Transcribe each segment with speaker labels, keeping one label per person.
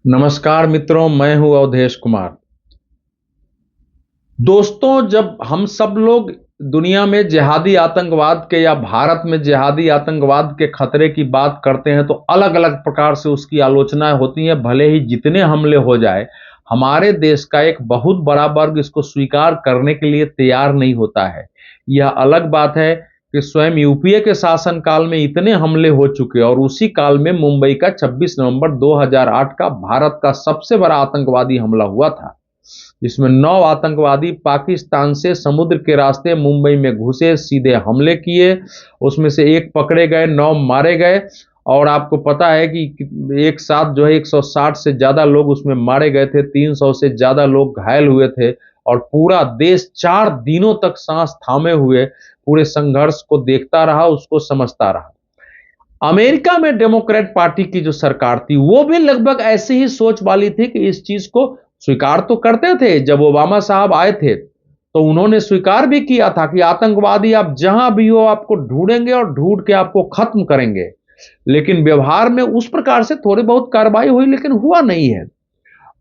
Speaker 1: नमस्कार मित्रों, मैं हूं अवधेश कुमार। दोस्तों, जब हम सब लोग दुनिया में जिहादी आतंकवाद के या भारत में जिहादी आतंकवाद के खतरे की बात करते हैं तो अलग अलग प्रकार से उसकी आलोचनाएं होती हैं। भले ही जितने हमले हो जाए, हमारे देश का एक बहुत बड़ा वर्ग इसको स्वीकार करने के लिए तैयार नहीं होता है। यह अलग बात है कि स्वयं यूपीए के शासनकाल में इतने हमले हो चुके और उसी काल में मुंबई का 26 नवंबर 2008 का भारत का सबसे बड़ा आतंकवादी हमला हुआ था, जिसमें 9 आतंकवादी पाकिस्तान से समुद्र के रास्ते मुंबई में घुसे, सीधे हमले किए। उसमें से एक पकड़े गए, 9 मारे गए। और आपको पता है कि एक साथ जो है 160 से ज्यादा लोग उसमें मारे गए थे, 300 से ज्यादा लोग घायल हुए थे। और पूरा देश 4 दिनों तक सांस थामे हुए पूरे संघर्ष को देखता रहा, उसको समझता रहा। अमेरिका में डेमोक्रेट पार्टी की जो सरकार थी वो भी लगभग ऐसी ही सोच वाली थी कि इस चीज को स्वीकार तो करते थे। जब ओबामा साहब आए थे तो उन्होंने स्वीकार भी किया था कि आतंकवादी आप जहां भी हो आपको ढूंढेंगे और ढूंढ के आपको खत्म करेंगे। लेकिन व्यवहार में उस प्रकार से थोड़ी बहुत कार्रवाई हुई, लेकिन हुआ नहीं है।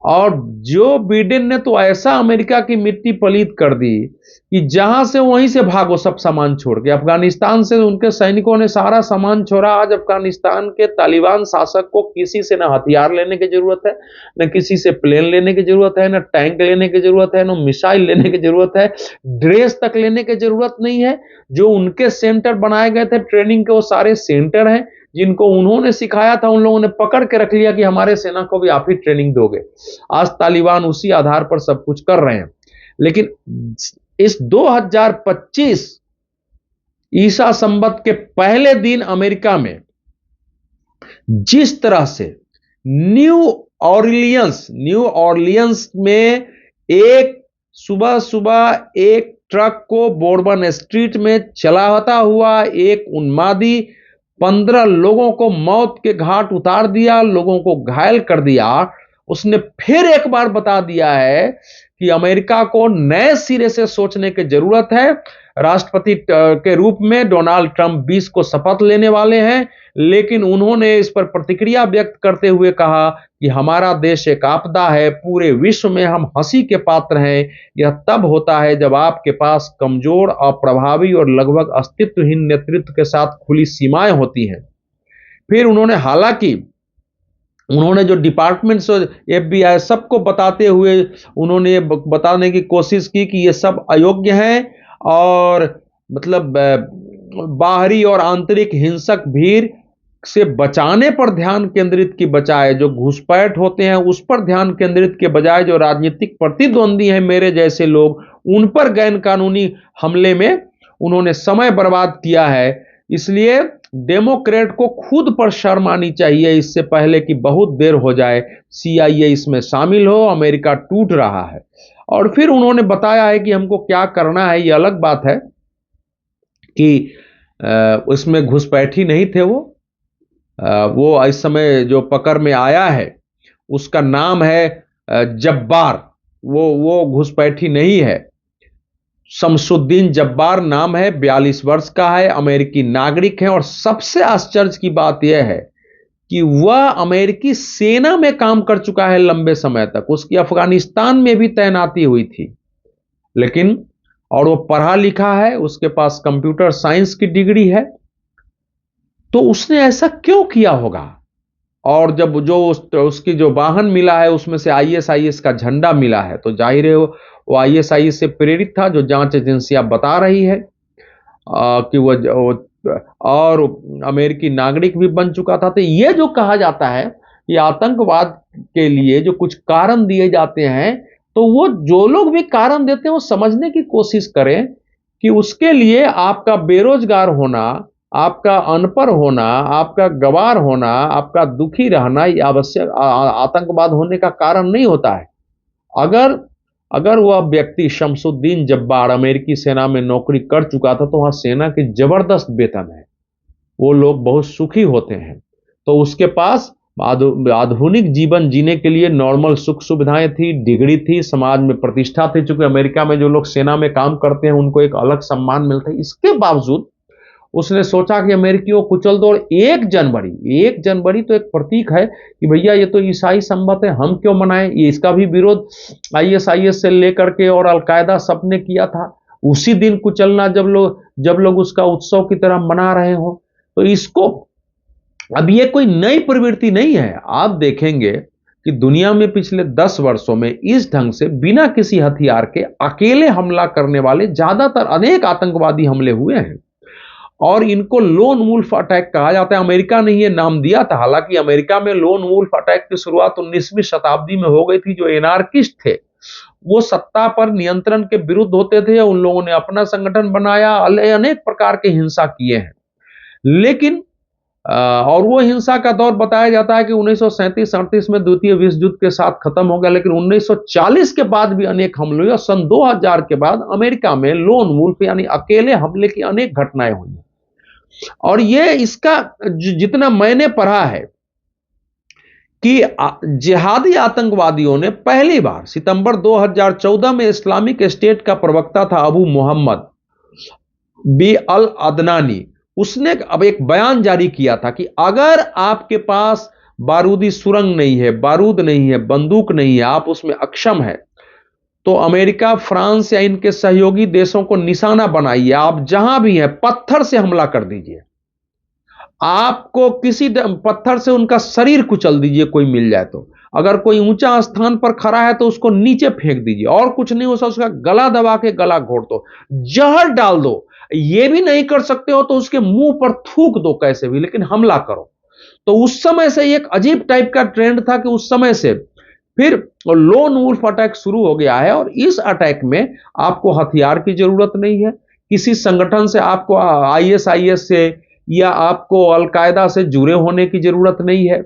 Speaker 1: और जो बिडेन ने तो ऐसा अमेरिका की मिट्टी पलीत कर दी कि जहां से वहीं से भागो, सब सामान छोड़ के। अफगानिस्तान से उनके सैनिकों ने सारा सामान छोड़ा। आज अफगानिस्तान के तालिबान शासक को किसी से न हथियार लेने की जरूरत है, न किसी से प्लेन लेने की जरूरत है, न टैंक लेने की जरूरत है, न मिसाइल लेने की जरूरत है, ड्रेस तक लेने की जरूरत नहीं है। जो उनके सेंटर बनाए गए थे ट्रेनिंग के, वो सारे सेंटर हैं जिनको उन्होंने सिखाया था, उन लोगों ने पकड़ के रख लिया कि हमारे सेना को भी आप ही ट्रेनिंग दोगे। आज तालिबान उसी आधार पर सब कुछ कर रहे हैं। लेकिन इस 2025 ईसा संवत के पहले दिन अमेरिका में जिस तरह से न्यू ऑर्लियंस में एक सुबह सुबह एक ट्रक को बोर्बन स्ट्रीट में चलाता हुआ एक उन्मादी 15 लोगों को मौत के घाट उतार दिया, लोगों को घायल कर दिया। उसने फिर एक बार बता दिया है कि अमेरिका को नए सिरे से सोचने की जरूरत है। राष्ट्रपति के रूप में डोनाल्ड ट्रंप 20 को शपथ लेने वाले हैं, लेकिन उन्होंने इस पर प्रतिक्रिया व्यक्त करते हुए कहा कि हमारा देश एक आपदा है, पूरे विश्व में हम हंसी के पात्र हैं। यह तब होता है जब आपके पास कमजोर, अप्रभावी और लगभग अस्तित्वहीन नेतृत्व के साथ खुली सीमाएं होती हैं। फिर उन्होंने जो डिपार्टमेंट्स और एफबीआई सबको बताते हुए उन्होंने बताने की कोशिश की कि ये सब अयोग्य हैं और मतलब बाहरी और आंतरिक हिंसक भीड़ से बचाने पर ध्यान केंद्रित की बजाय, जो घुसपैठ होते हैं उस पर ध्यान केंद्रित के बजाय, जो राजनीतिक प्रतिद्वंदी हैं मेरे जैसे लोग, उन पर गैर कानूनी हमले में उन्होंने समय बर्बाद किया है। इसलिए डेमोक्रेट को खुद पर शर्म आनी चाहिए, इससे पहले कि बहुत देर हो जाए, सीआईए इसमें शामिल हो। अमेरिका टूट रहा है। और फिर उन्होंने बताया है कि हमको क्या करना है। ये अलग बात है कि उसमें घुसपैठी नहीं थे वो इस समय जो पकड़ में आया है उसका नाम है जब्बार। वो घुसपैठी नहीं है। शमसुद्दीन जब्बार नाम है, 42 वर्ष का है, अमेरिकी नागरिक है। और सबसे आश्चर्य की बात यह है कि वह अमेरिकी सेना में काम कर चुका है लंबे समय तक। उसकी अफगानिस्तान में भी तैनाती हुई थी। लेकिन और वो पढ़ा लिखा है, उसके पास कंप्यूटर साइंस की डिग्री है। तो उसने ऐसा क्यों किया होगा? और जब उसकी जो वाहन मिला है उसमें से आईएसआईएस का झंडा मिला है, तो जाहिर है वो आईएसआईएस से प्रेरित था, जो जांच एजेंसियां बता रही है कि वो और अमेरिकी नागरिक भी बन चुका था। तो ये जो कहा जाता है कि आतंकवाद के लिए जो कुछ कारण दिए जाते हैं, तो वो जो लोग भी कारण देते हैं वो समझने की कोशिश करें कि उसके लिए आपका बेरोजगार होना, आपका अनपढ़ होना, आपका गवार होना, आपका दुखी रहना ये आवश्यक आतंकवाद होने का कारण नहीं होता है। अगर अगर वह व्यक्ति शमसुद्दीन जब्बार अमेरिकी सेना में नौकरी कर चुका था तो वहां सेना की जबरदस्त वेतन है, वो लोग बहुत सुखी होते हैं, तो उसके पास आधुनिक जीवन जीने के लिए नॉर्मल सुख सुविधाएं थी, डिग्री थी, समाज में प्रतिष्ठा थी। चूंकि अमेरिका में जो लोग सेना में काम करते हैं उनको एक अलग सम्मान मिलता है, इसके बावजूद उसने सोचा कि अमेरिकियों को कुचल दो। और 1 जनवरी तो एक प्रतीक है कि भैया ये तो ईसाई संबत है, हम क्यों मनाएं। ये इसका भी विरोध आईएसआईएस से लेकर के और अलकायदा सब ने किया था। उसी दिन कुचलना जब लोग उसका उत्सव की तरह मना रहे हो, तो इसको, अब ये कोई नई प्रवृत्ति नहीं है। आप देखेंगे कि दुनिया में पिछले 10 वर्षों में इस ढंग से बिना किसी हथियार के अकेले हमला करने वाले ज्यादातर अनेक आतंकवादी हमले हुए हैं, और इनको लोन वुल्फ अटैक कहा जाता है। अमेरिका ने ये नाम दिया था। हालांकि अमेरिका में लोन वुल्फ अटैक की शुरुआत 19वीं शताब्दी में हो गई थी। जो एनार्किस्ट थे वो सत्ता पर नियंत्रण के विरुद्ध होते थे, उन लोगों ने अपना संगठन बनाया, अनेक प्रकार के हिंसा किए हैं। लेकिन और वो हिंसा का दौर बताया जाता है कि 1937-38 में द्वितीय विश्व युद्ध के साथ खत्म हो गया। लेकिन 1940 के बाद भी अनेक हमले हुए, और सन 2000 के बाद अमेरिका में लोन वुल्फ यानी अकेले हमले की अनेक घटनाएं हुई। और ये इसका जितना मैंने पढ़ा है कि जिहादी आतंकवादियों ने पहली बार सितंबर 2014 में इस्लामिक स्टेट का प्रवक्ता था Abu Mohammad B L Adnani, उसने अब एक बयान जारी किया था कि अगर आपके पास बारूदी सुरंग नहीं है, बारूद नहीं है, बंदूक नहीं है, आप उसमें अक्षम है, तो अमेरिका, फ्रांस या इनके सहयोगी देशों को निशाना बनाइए। आप जहां भी हैं पत्थर से हमला कर दीजिए। आपको किसी पत्थर से उनका शरीर कुचल दीजिए, कोई मिल जाए तो। अगर कोई ऊंचा स्थान पर खड़ा है तो उसको नीचे फेंक दीजिए, और कुछ नहीं हो सकता, उसका गला दबा के गला घोट दो, जहर डाल दो। ये भी नहीं कर सकते हो तो उसके मुंह पर थूक दो कैसे भी, लेकिन हमला करो। तो उस समय से एक अजीब टाइप का ट्रेंड था कि उस समय से फिर लोन वुल्फ अटैक शुरू हो गया है। और इस अटैक में आपको हथियार की जरूरत नहीं है, किसी संगठन से, आपको आईएसआईएस से या आपको अलकायदा से जुड़े होने की जरूरत नहीं है।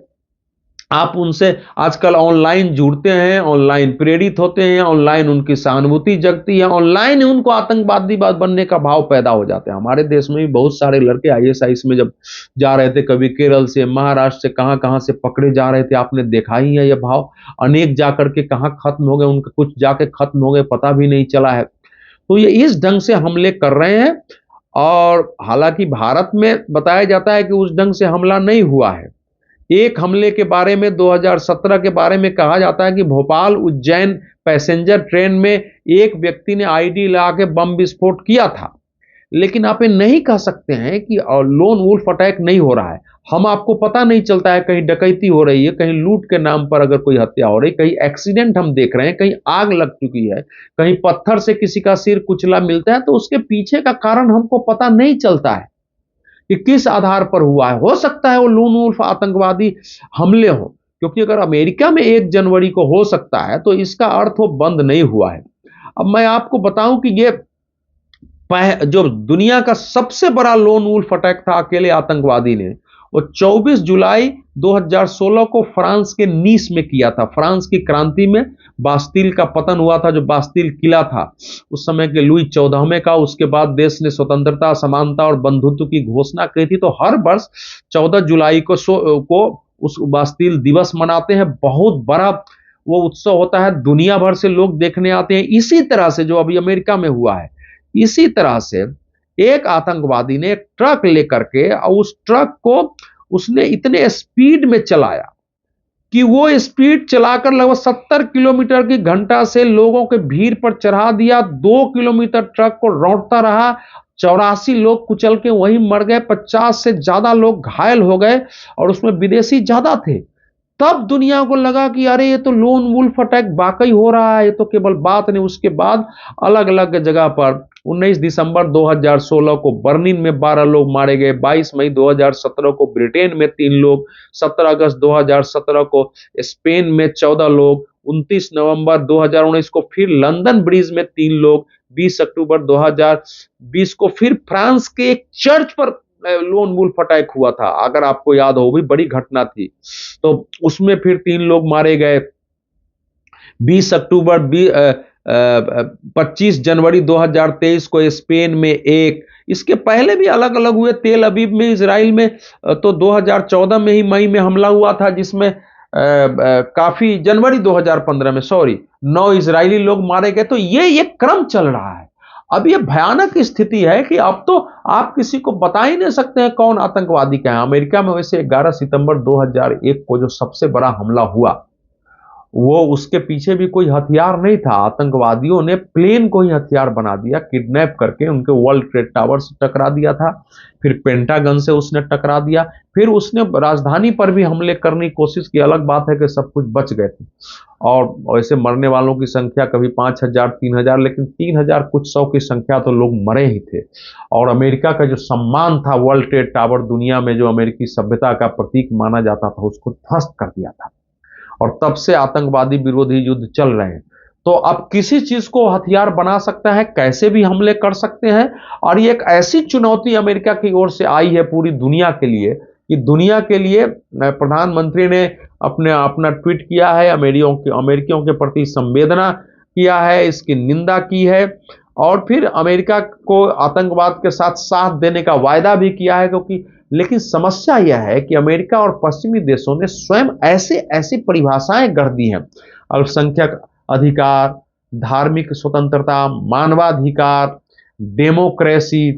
Speaker 1: आप उनसे आजकल ऑनलाइन जुड़ते हैं, ऑनलाइन प्रेरित होते हैं, ऑनलाइन उनकी सहानुभूति जगती है, ऑनलाइन उनको आतंकवादी बनने का भाव पैदा हो जाते हैं। हमारे देश में भी बहुत सारे लड़के आईएसआईएस में जब जा रहे थे, कभी केरल से, महाराष्ट्र से, कहां कहां से पकड़े जा रहे थे, आपने देखा ही है ये भाव। अनेक जाकर के कहां खत्म हो गए, उनके कुछ जाके खत्म हो गए, पता भी नहीं चला है। तो ये इस ढंग से हमले कर रहे हैं। और हालांकि भारत में बताया जाता है कि उस ढंग से हमला नहीं हुआ है। एक हमले के बारे में 2017 के बारे में कहा जाता है कि भोपाल उज्जैन पैसेंजर ट्रेन में एक व्यक्ति ने आईडी लगा के बम विस्फोट किया था। लेकिन आप ये नहीं कह सकते हैं कि लोन वुल्फ अटैक नहीं हो रहा है। हम आपको पता नहीं चलता है, कहीं डकैती हो रही है, कहीं लूट के नाम पर अगर कोई हत्या हो रही, कहीं एक्सीडेंट हम देख रहे हैं, कहीं आग लग चुकी है, कहीं पत्थर से किसी का सिर कुचला मिलता है, तो उसके पीछे का कारण हमको पता नहीं चलता है कि किस आधार पर हुआ है। हो सकता है वो लोन वुल्फ आतंकवादी हमले हो, क्योंकि अगर अमेरिका में 1 जनवरी को हो सकता है तो इसका अर्थ वो बंद नहीं हुआ है। अब मैं आपको बताऊं कि ये जो दुनिया का सबसे बड़ा लोन वुल्फ अटैक था अकेले आतंकवादी ने, वो 24 जुलाई 2016 को फ्रांस के नीस में किया था। फ्रांस की क्रांति में बास्तील का पतन हुआ था, जो बास्तील किला था उस समय के लुई 14वें का। उसके बाद देश ने स्वतंत्रता, समानता और बंधुत्व की घोषणा की थी। तो हर वर्ष 14 जुलाई को उस बास्तील दिवस मनाते हैं। बहुत बड़ा वो उत्सव होता है, दुनिया भर से लोग देखने आते हैं। इसी तरह से जो अभी अमेरिका में हुआ है, इसी तरह से एक आतंकवादी ने एक ट्रक लेकर के, और उस ट्रक को उसने इतने स्पीड में चलाया कि वो स्पीड चलाकर लगभग 70 किलोमीटर की घंटा से लोगों के भीड़ पर चढ़ा दिया। 2 किलोमीटर ट्रक को रौंदता रहा। 84 लोग कुचल के वहीं मर गए, 50 से ज्यादा लोग घायल हो गए, और उसमें विदेशी ज्यादा थे। तब दुनिया को लगा कि अरे ये तो लोन वुल्फ अटैक वाकई हो रहा है, ये तो केवल बात नहीं। उसके बाद अलग अलग जगह पर 19 दिसंबर 2016 को बर्लिन में 12 लोग मारे गए, 22 मई 2017 को ब्रिटेन में 3 लोग, 17 अगस्त 2017 को स्पेन में 14 लोग, 29 नवंबर 2019 को फिर लंदन ब्रिज में 3 लोग, 20 अक्टूबर 2020 को फिर फ्रांस के एक चर्च पर लोन वुल्फ अटैक हुआ था, अगर आपको याद हो, वो भी बड़ी घटना थी। तो उसमें फिर 3 लोग मारे गए। 20 अक्टूबर 25 जनवरी 2023 को स्पेन में एक, इसके पहले भी अलग अलग हुए। तेल अवीव में, इजराइल में तो 2014 में ही मई में हमला हुआ था, जिसमें काफी, जनवरी 2015 में 9 इजरायली लोग मारे गए। तो ये क्रम चल रहा है। अब ये भयानक स्थिति है कि अब तो आप किसी को बता ही नहीं सकते हैं कौन आतंकवादी क्या है। अमेरिका में वैसे 11 सितंबर 2001 को जो सबसे बड़ा हमला हुआ, वो उसके पीछे भी कोई हथियार नहीं था। आतंकवादियों ने प्लेन को ही हथियार बना दिया, किडनैप करके उनके वर्ल्ड ट्रेड टावर से टकरा दिया था, फिर पेंटागन से उसने टकरा दिया, फिर उसने राजधानी पर भी हमले करने की कोशिश की। अलग बात है कि सब कुछ बच गए थे, और वैसे मरने वालों की संख्या कभी 5,000 3,000, लेकिन 3,000 कुछ सौ की संख्या तो लोग मरे ही थे। और अमेरिका का जो सम्मान था, वर्ल्ड ट्रेड टावर दुनिया में जो अमेरिकी सभ्यता का प्रतीक माना जाता था, उसको ध्वस्त कर दिया था। और तब से आतंकवादी विरोधी युद्ध चल रहे हैं। तो अब किसी चीज को हथियार बना सकता है, कैसे भी हमले कर सकते हैं। और ये एक ऐसी चुनौती अमेरिका की ओर से आई है पूरी दुनिया के लिए, कि दुनिया के लिए प्रधानमंत्री ने अपना ट्वीट किया है, अमेरिकियों के प्रति संवेदना किया है, इसकी निंदा की है, और फिर अमेरिका को आतंकवाद के साथ साथ देने का वायदा भी किया है। क्योंकि लेकिन समस्या यह है कि अमेरिका और पश्चिमी देशों ने स्वयं ऐसे ऐसी परिभाषाएं गढ़ दी हैं, अल्पसंख्यक अधिकार, धार्मिक स्वतंत्रता, मानवाधिकार, डेमोक्रेसी,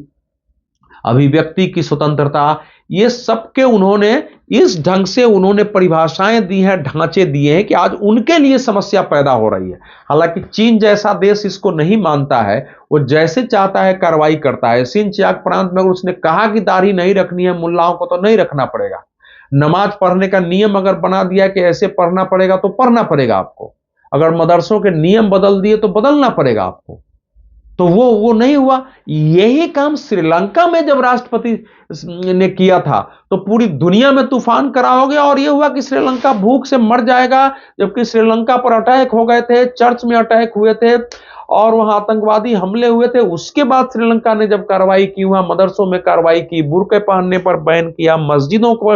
Speaker 1: अभिव्यक्ति की स्वतंत्रता, ये सबके उन्होंने इस ढंग से उन्होंने परिभाषाएं दी हैं, ढांचे दिए हैं कि आज उनके लिए समस्या पैदा हो रही है। हालांकि चीन जैसा देश इसको नहीं मानता है, वो जैसे चाहता है कार्रवाई करता है। सिंचियाक प्रांत में उसने कहा कि दाढ़ी नहीं रखनी है मुल्लाओं को, तो नहीं रखना पड़ेगा। नमाज पढ़ने का नियम अगर बना दिया कि ऐसे पढ़ना पड़ेगा, तो पढ़ना पड़ेगा आपको। अगर मदरसों के नियम बदल दिए तो बदलना पड़ेगा आपको। तो वो नहीं हुआ। यही काम श्रीलंका में जब राष्ट्रपति ने किया था, तो पूरी दुनिया में तूफान करा हो गया, और यह हुआ कि श्रीलंका भूख से मर जाएगा। जबकि श्रीलंका पर अटैक हो गए थे, चर्च में अटैक हुए थे, और वहां आतंकवादी हमले हुए थे। उसके बाद श्रीलंका ने जब कार्रवाई की, वहां मदरसों में कार्रवाई की, बुर्के पहनने पर बैन किया, मस्जिदों को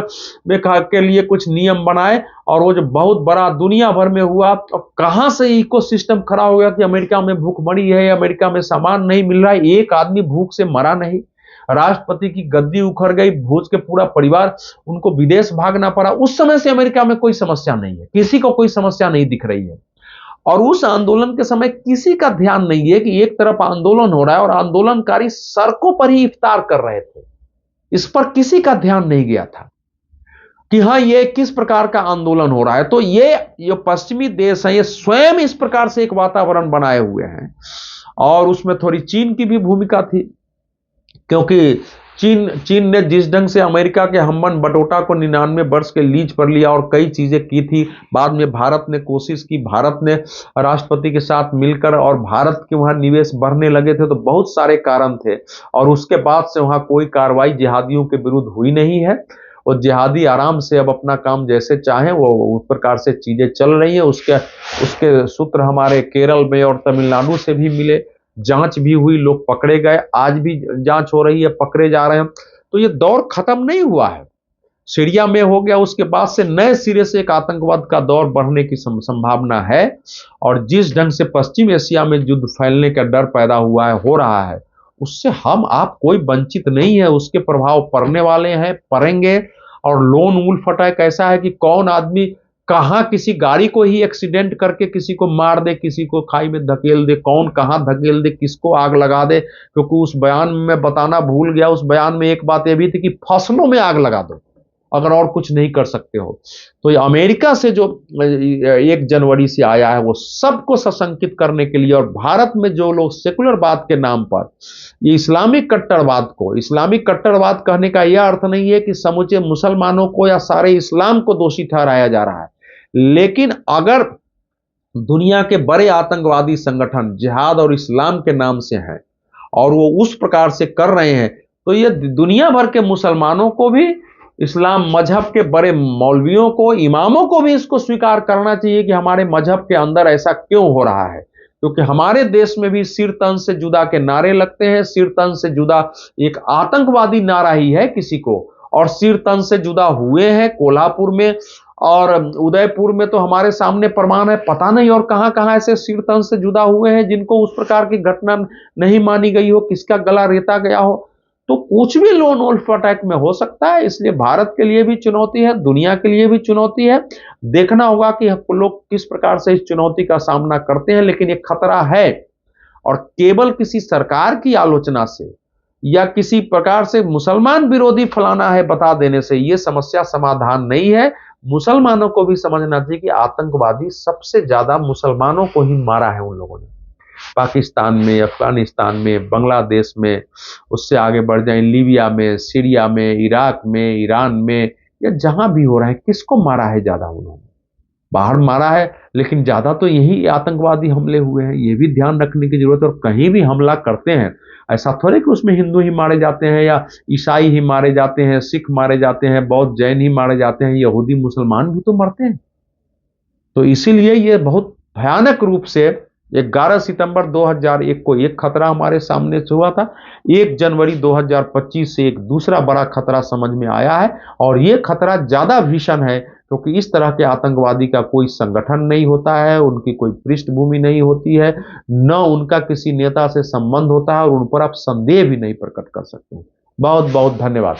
Speaker 1: में के लिए कुछ नियम बनाए, और वो जो बहुत बड़ा दुनिया भर में हुआ। तो कहां से इकोसिस्टम खड़ा हो गया कि अमेरिका में भूखमरी है, अमेरिका में सामान नहीं मिल रहा है। एक आदमी भूख से मरा नहीं, राष्ट्रपति की गद्दी उखड़ गई, भोज के पूरा परिवार उनको विदेश भागना पड़ा। उस समय से अमेरिका में कोई समस्या नहीं है, किसी को कोई समस्या नहीं दिख रही है। और उस आंदोलन के समय किसी का ध्यान नहीं है कि एक तरफ आंदोलन हो रहा है और आंदोलनकारी सड़कों पर ही इफ्तार कर रहे थे। इस पर किसी का ध्यान नहीं गया था कि हाँ, ये किस प्रकार का आंदोलन हो रहा है। तो ये पश्चिमी देश है, ये स्वयं इस प्रकार से एक वातावरण बनाए हुए हैं। और उसमें थोड़ी चीन की भी भूमिका थी, क्योंकि चीन ने जिस ढंग से अमेरिका के हम्बन बटोटा को 99 वर्ष के लीज पर लिया और कई चीजें की थी। बाद में भारत ने कोशिश की, भारत ने राष्ट्रपति के साथ मिलकर, और भारत के वहां निवेश बढ़ने लगे थे, तो बहुत सारे कारण थे। और उसके बाद से वहां कोई कार्रवाई जिहादियों के विरुद्ध हुई नहीं है। और जिहादी आराम से अब अपना काम जैसे चाहें वो उस प्रकार से चीजें चल रही हैं। उसके सूत्र हमारे केरल में और तमिलनाडु से भी मिले, जांच भी हुई, लोग पकड़े गए, आज भी जांच हो रही है, पकड़े जा रहे हैं। तो ये दौर खत्म नहीं हुआ है। सीरिया में हो गया, उसके बाद से नए सिरे से एक आतंकवाद का दौर बढ़ने की संभावना है। और जिस ढंग से पश्चिम एशिया में युद्ध फैलने का डर पैदा हुआ है, हो रहा है, उससे हम आप कोई वंचित नहीं है। उसके प्रभाव पड़ने वाले हैं, पड़ेंगे। और लोन वुल्फ अटैक ऐसा है कि कौन आदमी कहां किसी गाड़ी को ही एक्सीडेंट करके किसी को मार दे, किसी को खाई में धकेल दे, कौन कहां धकेल दे, किसको आग लगा दे। क्योंकि उस बयान में मैं बताना भूल गया, उस बयान में एक बात यह भी थी कि फसलों में आग लगा दो अगर और कुछ नहीं कर सकते हो। तो ये अमेरिका से जो 1 जनवरी से आया है, वो सबको सशंकित करने के लिए, और भारत में जो लोग सेकुलरवाद के नाम पर ये इस्लामिक कट्टरवाद कहने का यह अर्थ नहीं है कि समूचे मुसलमानों को या सारे इस्लाम को दोषी ठहराया जा रहा है। लेकिन अगर दुनिया के बड़े आतंकवादी संगठन जिहाद और इस्लाम के नाम से हैं, और वो उस प्रकार से कर रहे हैं, तो ये दुनिया भर के मुसलमानों को भी, इस्लाम मजहब के बड़े मौलवियों को, इमामों को भी इसको स्वीकार करना चाहिए कि हमारे मजहब के अंदर ऐसा क्यों हो रहा है। क्योंकि हमारे देश में भी सिर तन से जुदा के नारे लगते हैं। सिर तन से जुदा एक आतंकवादी नारा ही है किसी को, और सिर तन से जुदा हुए हैं कोल्हापुर में और उदयपुर में, तो हमारे सामने प्रमाण है। पता नहीं और कहां कहां ऐसे सिर तन से जुदा हुए हैं जिनको उस प्रकार की घटना नहीं मानी गई हो, किसका गला रेता गया हो। तो कुछ भी लोन वुल्फ अटैक में हो सकता है। इसलिए भारत के लिए भी चुनौती है, दुनिया के लिए भी चुनौती है। देखना होगा कि लोग किस प्रकार से इस चुनौती का सामना करते हैं। लेकिन ये खतरा है, और केवल किसी सरकार की आलोचना से या किसी प्रकार से मुसलमान विरोधी फलाना है बता देने से ये समस्या समाधान नहीं है। मुसलमानों को भी समझना चाहिए कि आतंकवादी सबसे ज्यादा मुसलमानों को ही मारा है उन लोगों ने, पाकिस्तान में, अफगानिस्तान में, बांग्लादेश में, उससे आगे बढ़ जाए लीबिया में, सीरिया में, इराक में, ईरान में, या जहां भी हो रहा है, किसको मारा है ज्यादा उन्होंने? बाहर मारा है, लेकिन ज्यादा तो यही आतंकवादी हमले हुए हैं, ये भी ध्यान रखने की जरूरत है। और कहीं भी हमला करते हैं, ऐसा थोड़े कि उसमें हिंदू ही मारे जाते हैं या ईसाई ही मारे जाते हैं, सिख मारे जाते हैं, बौद्ध जैन ही मारे जाते हैं, यहूदी मुसलमान भी तो मरते हैं। तो इसीलिए ये बहुत भयानक रूप से 11 सितंबर 2001 को एक खतरा हमारे सामने से हुआ था। 1 जनवरी 2025 से एक दूसरा बड़ा खतरा समझ में आया है, और ये खतरा ज्यादा भीषण है क्योंकि इस तरह के आतंकवादी का कोई संगठन नहीं होता है, उनकी कोई पृष्ठभूमि नहीं होती है, न उनका किसी नेता से संबंध होता है, और उन पर आप संदेह भी नहीं प्रकट कर सकते। बहुत बहुत धन्यवाद।